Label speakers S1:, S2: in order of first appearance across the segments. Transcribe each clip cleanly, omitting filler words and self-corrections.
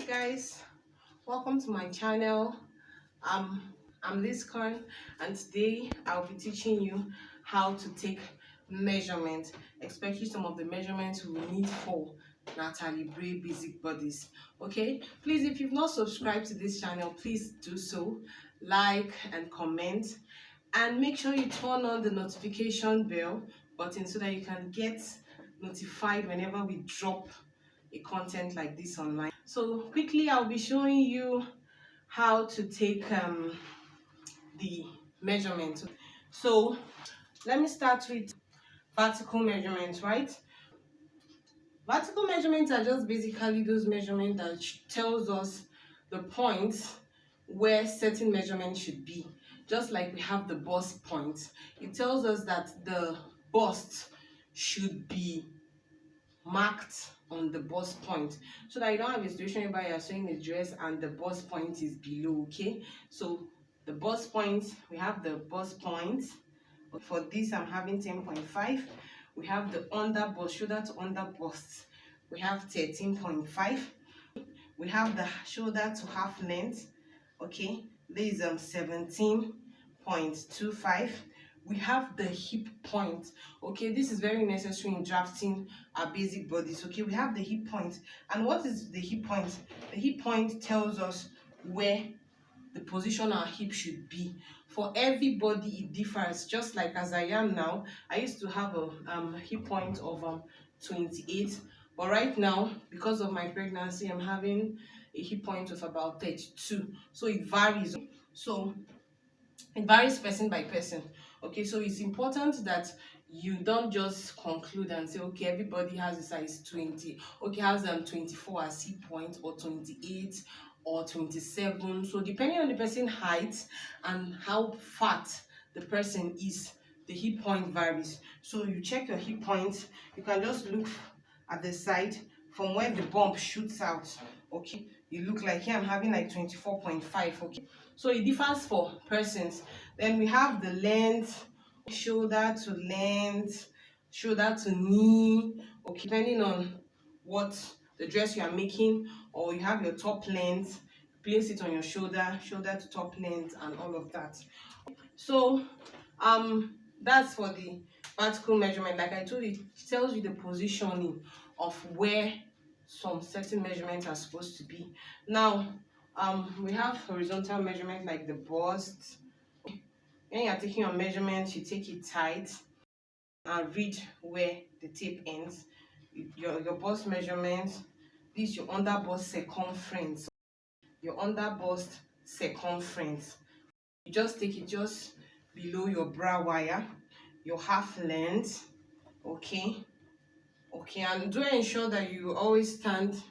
S1: Guys, welcome to my channel. I'm Liz Khan, and today I'll be teaching you how to take measurements, especially some of the measurements we need for Natalie Bray Basic Bodice. Okay, please, if you've not subscribed to this channel, please do so, like and comment, and make sure you turn on the notification bell button so that you can get notified whenever we drop a content like this online. So quickly, I'll be showing you how to take the measurement. So let me start with vertical measurements, right? Vertical measurements are just basically those measurements that tells us the points where certain measurements should be. Just like we have the bust point, it tells us that the bust should be marked on the bust point so that you don't have a situation whereby you're sewing a dress and the bust point is below. Okay, so the bust point, we have the bust point. For this, I'm having 10.5. We have the under bust, shoulder to under bust, we have 13.5. We have the shoulder to half length. Okay, this is 17.25. We have the hip point. Okay, this is very necessary in drafting our basic bodies. Okay, we have the hip point. And what is the hip point? The hip point tells us where the position our hip should be. For everybody it differs. Just like as I am now, I used to have a hip point of 28, but right now, because of my pregnancy, I'm having a hip point of about 32. So it varies. So it varies person by person. Okay, so it's important that you don't just conclude and say, okay, everybody has a size 20, okay, has 24 as hip point, or 28 or 27. So depending on the person's height and how fat the person is, the hip point varies. So you check your hip point. You can just look at the side from where the bump shoots out. Okay, you look like here I'm having like 24.5. Okay, so it differs for persons. Then we have the length, shoulder to length, shoulder to knee. Okay, depending on what the dress you are making, or you have your top length, place it on your shoulder, shoulder to top length, and all of that. So that's for the vertical measurement. Like I told you, it tells you the positioning of where some certain measurements are supposed to be. Now we have horizontal measurement like the bust. When you're taking your measurement, you take it tight and read where the tape ends. Your bust measurement, this is your under bust circumference. Your under bust circumference, you just take it just below your brow wire, your half length. Okay, and do ensure that you always stand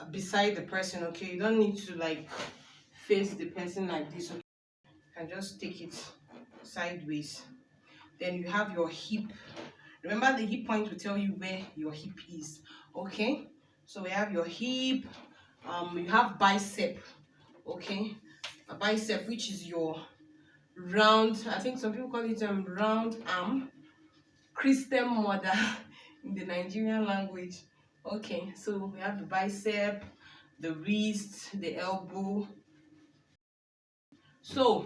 S1: beside the person. Okay, you don't need to like face the person like this. Okay, you can just take it sideways. Then you have your hip. Remember, the hip point will tell you where your hip is. Okay, so we have your hip. You have bicep. Okay, a bicep, which is your round, I think some people call it round arm, Christian mother in the Nigerian language. Okay, so we have the bicep, the wrist, the elbow. So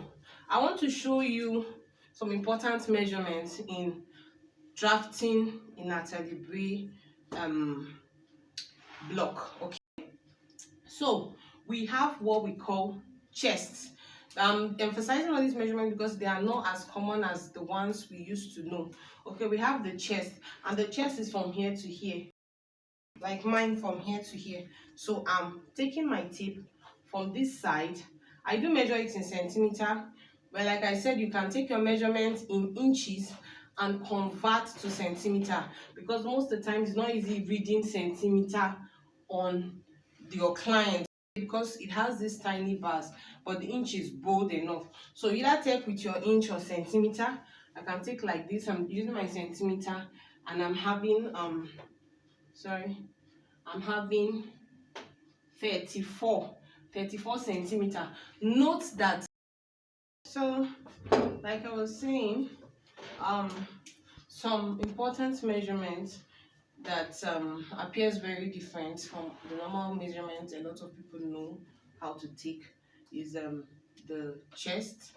S1: I want to show you some important measurements in drafting in Natalie Bray block. Okay, so we have what we call chest. Emphasizing on this measurement because they are not as common as the ones we used to know. Okay, we have the chest, and the chest is from here to here, like mine from here to here. So I'm taking my tape from this side. I do measure it in centimeter, but like I said, you can take your measurement in inches and convert to centimeter, because most of the time it's not easy reading centimeter on your client because it has these tiny bars, but the inch is bold enough. So either take with your inch or centimeter. I can take like this. I'm using my centimeter, and I'm having I'm having 34 centimeter. Note that, so like I was saying, some important measurements that appears very different from the normal measurements a lot of people know how to take is the chest,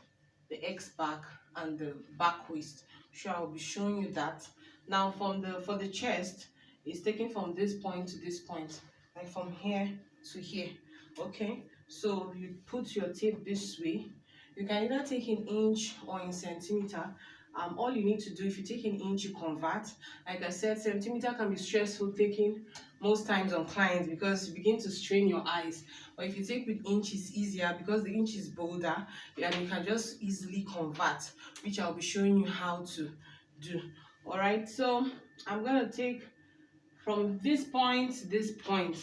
S1: the X back, and the back waist. Sure, I'll be showing you that. Now for the chest, it's taken from this point to this point, like from here to here. Okay, so you put your tape this way. You can either take in inch or in centimeter. All you need to do, if you take in inch, you convert. Like I said, centimeter can be stressful taking most times on clients because you begin to strain your eyes. But if you take with inch, it's easier because the inch is bolder and you can just easily convert, which I'll be showing you how to do. All right, so I'm gonna take from this point to this point,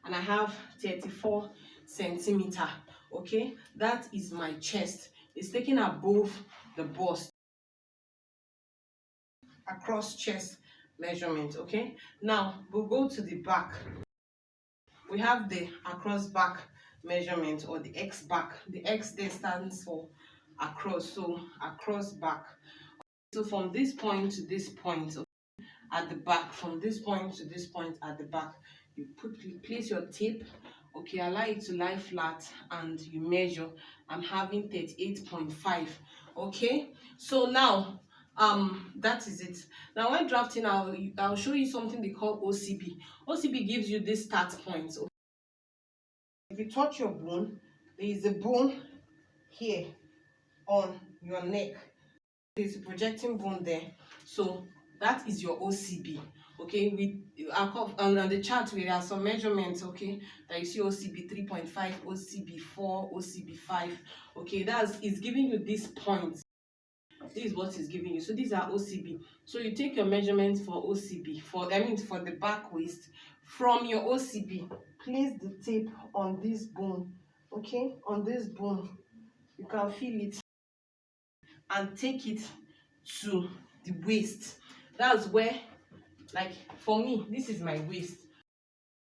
S1: and I have 34 centimeter. Okay, that is my chest. It's taken above the bust, across chest measurement. Okay, now we'll go to the back. We have the across back measurement, or the X back. The X there stands for across, so across back. So from this point to this point, okay, at the back, from this point to this point at the back, you place your tape. Okay, allow it to lie flat and you measure. I'm having 38.5. Okay, so now that is it. Now when drafting, I'll show you something they call OCB. OCB gives you this start point. Okay? If you touch your bone, there is a bone here on your neck. There's a projecting bone there, so that is your OCB. Okay, on the chart where there are some measurements, okay, that you see OCB 3.5, OCB 4, OCB 5. Okay, it's giving you this point. This is what it's giving you. So these are OCB. So you take your measurements for OCB, for the back waist. From your OCB, place the tape on this bone. Okay, on this bone, you can feel it, and take it to the waist. That's where, like for me, this is my waist.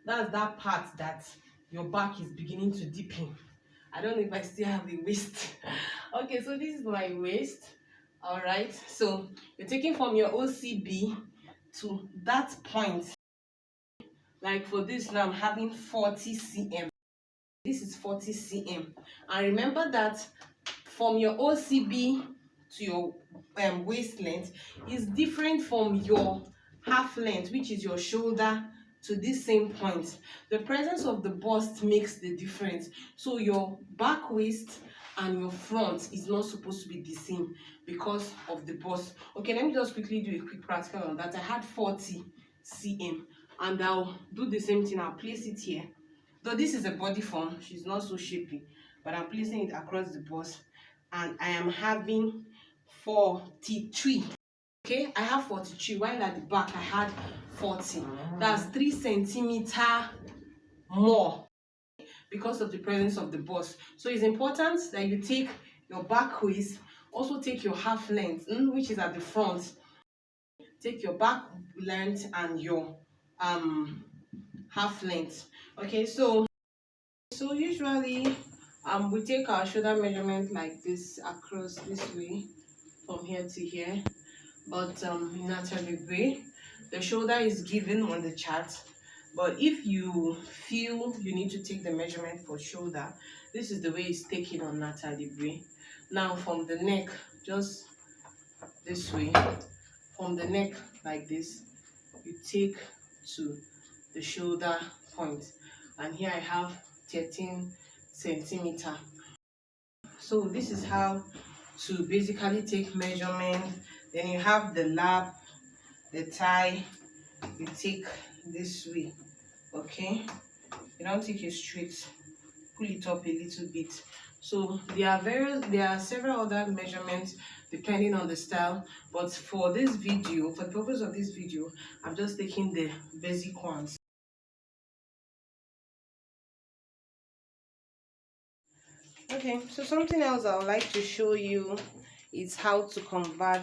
S1: That's that part that your back is beginning to dip in. I don't know if I still have a waist. Okay, so this is my waist. All right, so you're taking from your OCB to that point. Like for this now, I'm having 40 cm. This is 40 cm. And remember that from your OCB to your waist length is different from your half length, which is your shoulder, to this same point. The presence of the bust makes the difference. So your back waist and your front is not supposed to be the same because of the bust. Okay, let me just quickly do a quick practical on that. I had 40 cm, and I'll do the same thing. I'll place it here. Though this is a body form, she's not so shapy, but I'm placing it across the bust, and I am having 43. Okay, I have 43, while at the back I had 40. That's 3 centimeter more because of the presence of the bust. So it's important that you take your back waist, also take your half length, which is at the front. Take your back length and your half length. Okay, so usually we take our shoulder measurement like this, across this way, from here to here. But Natalie Bray, the shoulder is given on the chart. But if you feel you need to take the measurement for shoulder, this is the way it's taken on Natalie Bray. Now from the neck, just this way, from the neck like this, you take to the shoulder point. And here I have 13 centimeter. So this is how to basically take measurement. Then you have the lap, the thigh, you take this way. Okay, you don't take it straight, pull it up a little bit. So there are several other measurements depending on the style, but for this video, for the purpose of this video, I'm just taking the basic ones. Okay, so something else I would like to show you is how to convert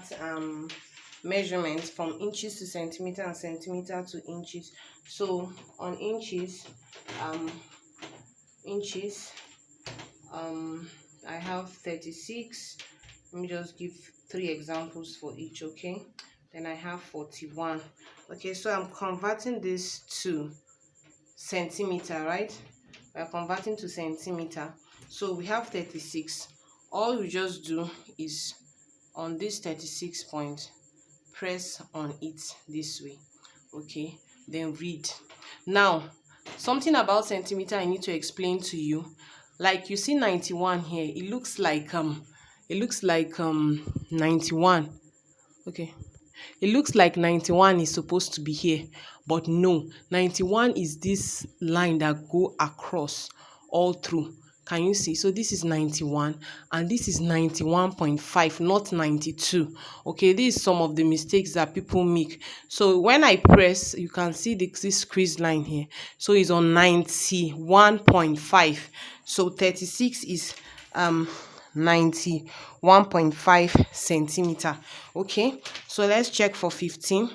S1: measurements from inches to centimeter and centimeter to inches. So on inches, I have 36. Let me just give 3 examples for each. Okay, then I have 41. Okay, so I'm converting this to centimeter, right? We're converting to centimeter. So we have 36. All you just do is on this 36 point, press on it this way. Okay, then read. Now, something about centimeter I need to explain to you. Like you see 91 here, it looks like 91. Okay, it looks like 91 is supposed to be here, but no, 91 is this line that go across all through. Can you see? So this is 91 and this is 91.5, not 92. Okay, this is some of the mistakes that people make. So when I press, you can see this crease line here. So it's on 91.5. So 36 is 91.5 centimeter. Okay, so let's check for 15.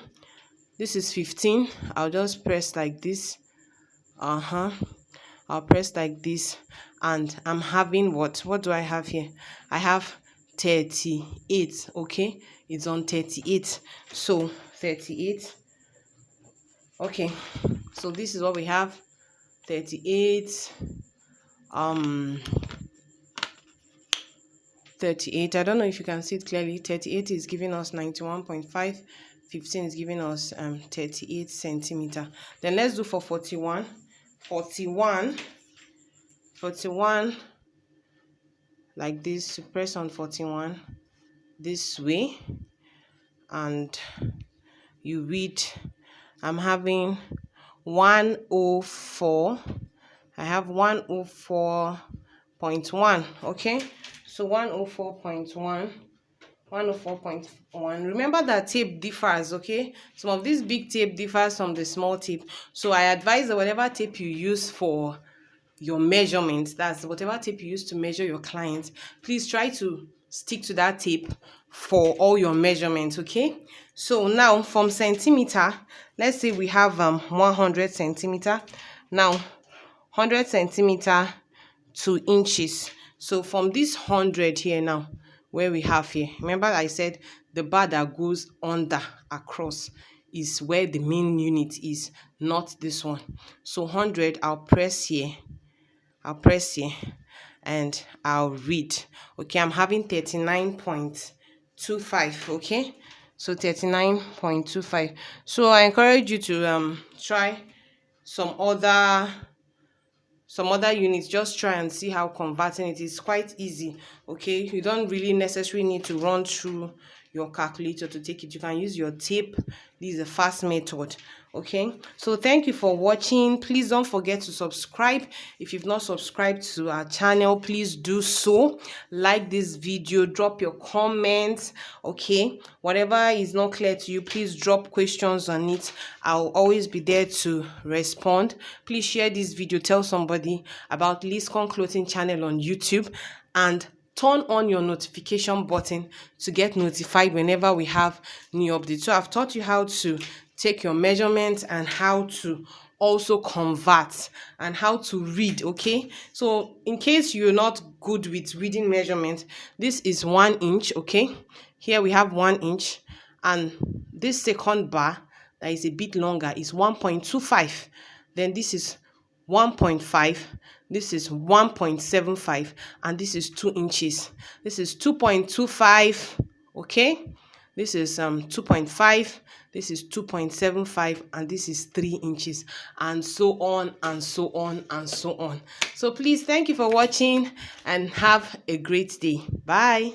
S1: This is 15. I'll just press like this. I'll press like this, and I'm having what do I have here? I have 38. Okay, it's on 38. So 38. Okay, so this is what we have. 38. 38. I don't know if you can see it clearly. 38 is giving us 91.5. 15 is giving us 38 centimeter. Then let's do for 41. 41 like this. To press on 41 this way, and you read. I'm having 104. I have 104.1. Okay, so 104.1. 104.1. Remember that tape differs. Okay, some of this big tape differs from the small tape, so I advise that whatever tape you use for your measurements, that's whatever tape you use to measure your client, please try to stick to that tape for all your measurements. Okay, so now from centimeter, let's say we have 100 centimeter. Now 100 centimeter to inches. So from this 100 here, now where we have here, remember I said the bar that goes under across is where the main unit is, not this one. So 100, I'll press here, and I'll read. Okay, I'm having 39.25. okay, so 39.25. so I encourage you to try some other units. Just try and see how converting it is quite easy. Okay, you don't really necessarily need to run through your calculator to take it. You can use your tape. This is a fast method. Okay, so thank you for watching. Please don't forget to subscribe. If you've not subscribed to our channel, please do so. Like this video, drop your comments. Okay, whatever is not clear to you, please drop questions on it. I'll always be there to respond. Please share this video, tell somebody about Liscon Clothing channel on YouTube, and turn on your notification button to get notified whenever we have new updates. So I've taught you how to take your measurements and how to also convert and how to read. Okay, so in case you're not good with reading measurements, this is 1 inch. Okay, here we have 1 inch, and this second bar that is a bit longer is 1.25. then this is 1.5, this is 1.75, and this is 2 inches. This is 2.25. okay, this is 2.5, this is 2.75, and this is 3 inches, and so on and so on and so on. So please, thank you for watching and have a great day. Bye.